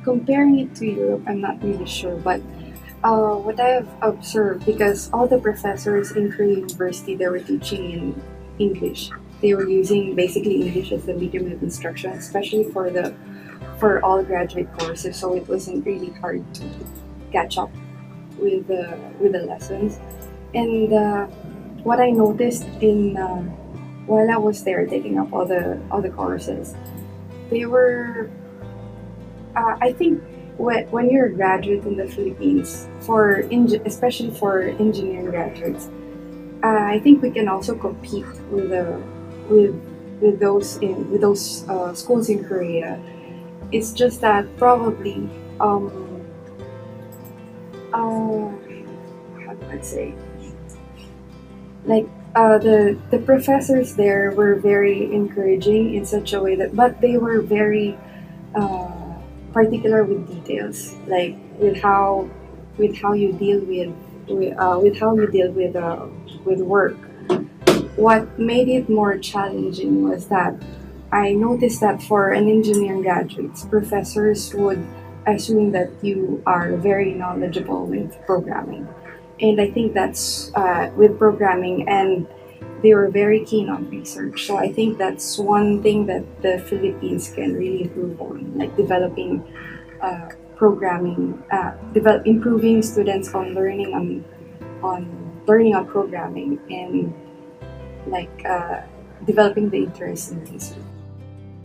Comparing it to Europe, I'm not really sure, but what I have observed, because all the professors in Korea University, they were teaching in English. They were using basically English as the medium of instruction, especially for all graduate courses. So it wasn't really hard to catch up with the lessons. And what I noticed in while I was there taking up all the courses, they were I think when you're a graduate in the Philippines, especially for engineering graduates, I think we can also compete with with those schools in Korea. It's just that probably how do I say, like the professors there were very encouraging in such a way that, but they were very uh, particular with details, like with how you deal with how you deal with work. What made it more challenging was that I noticed that for an engineering graduates, professors would assume that you are very knowledgeable with programming. And I think that's with programming, and they were very keen on research. So I think that's one thing that the Philippines can really improve on, like developing improving students on on learning on programming, and like developing the interest in research.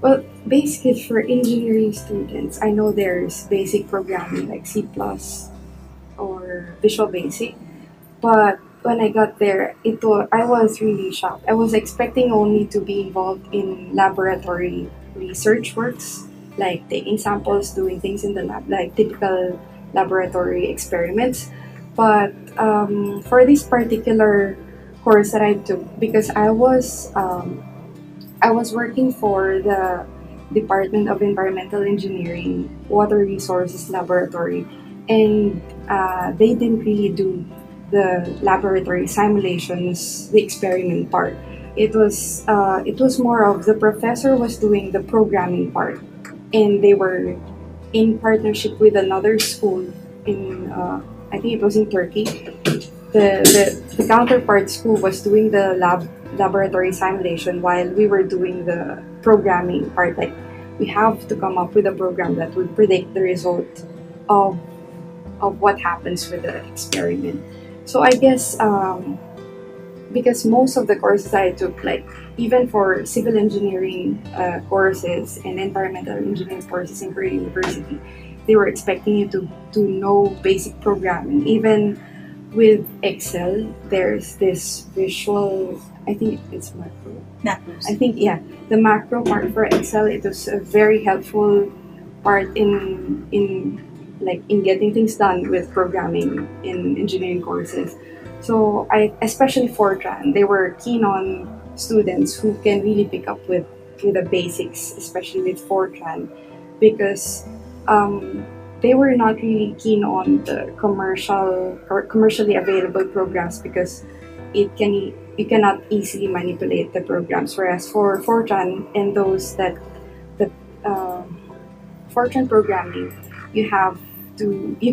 Well, basically for engineering students, I know there's basic programming like C plus or Visual Basic, but when I got there, I was really shocked. I was expecting only to be involved in laboratory research works, like taking samples, doing things in the lab, like typical laboratory experiments. But for this particular course that I took, because I was working for the Department of Environmental Engineering Water Resources Laboratory, and they didn't really do the laboratory simulations, the experiment part. It was more of the professor was doing the programming part, and they were in partnership with another school in I think it was in Turkey. The counterpart school was doing the laboratory simulation while we were doing the programming part. Like we have to come up with a program that would predict the result of what happens with the experiment. So I guess because most of the courses I took, like even for civil engineering courses and environmental engineering courses in Korea University, they were expecting you to know basic programming. Even with Excel, there's this visual. I think it's macro. Macros. I think yeah, the macro part for Excel, it was a very helpful part in like in getting things done with programming in engineering courses. So I, especially Fortran, they were keen on students who can really pick up with the basics, especially with Fortran, because they were not really keen on the commercially available programs, because you cannot easily manipulate the programs. Whereas for Fortran and those that the Fortran programming, you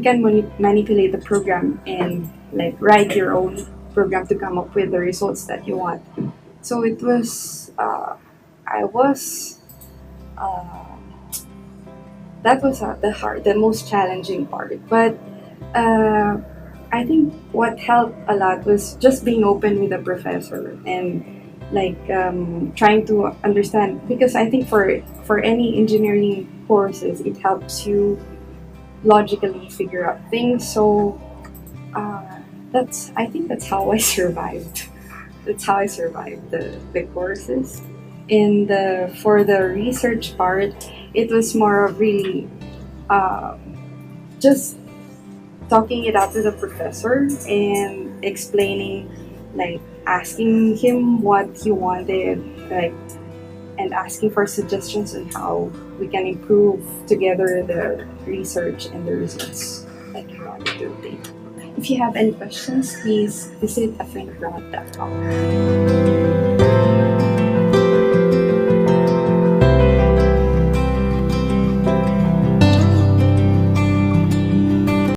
can manipulate the program and like write your own program to come up with the results that you want. So it was I was uh, that was the most challenging part. But uh, I think what helped a lot was just being open with the professor, and like trying to understand, because I think for any engineering courses, it helps you logically figure out things. So I think that's how I survived. That's how I survived the courses. And for the research part, it was more of really uh, just talking it out with the professor and explaining, like asking him what he wanted, like, and asking for suggestions on how we can improve together the research and the results that we wanted to obtain. If you have any questions, please visit afriendabroad.com.